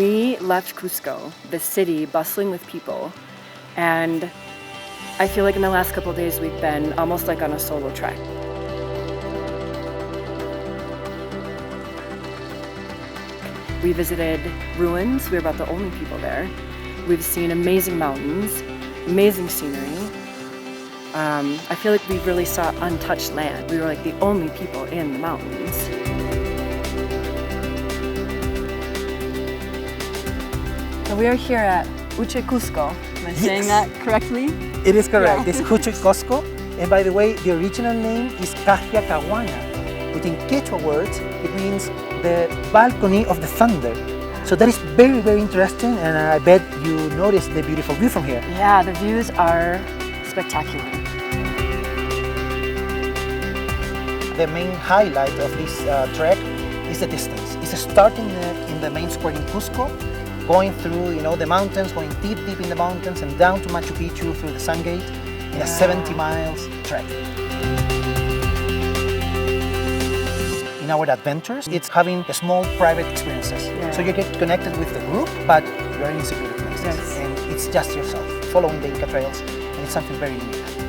We left Cusco, the city bustling with people, and I feel like in the last couple of days we've been almost like on a solo trek. We visited ruins. We were about the only people there. We've seen amazing mountains, amazing scenery. I feel like we really saw untouched land. We were like the only people in the mountains. So we are here at Cusco. Am I saying that correctly? It is correct. Yeah. It's Cusco. And by the way, the original name is Caja Caguana, which in Quechua words, it means the balcony of the thunder. So that is very, very interesting, and I bet you noticed the beautiful view from here. Yeah, the views are spectacular. The main highlight of this trek is the distance. It's starting in the main square in Cusco, going through the mountains, going deep in the mountains, and down to Machu Picchu through the Sun Gate in a 70 miles trek. In our adventures, it's having a small private experiences. Yeah. So you get connected with the group, but you're in secluded places. Yes. And it's just yourself, following the Inca trails, and it's something very unique.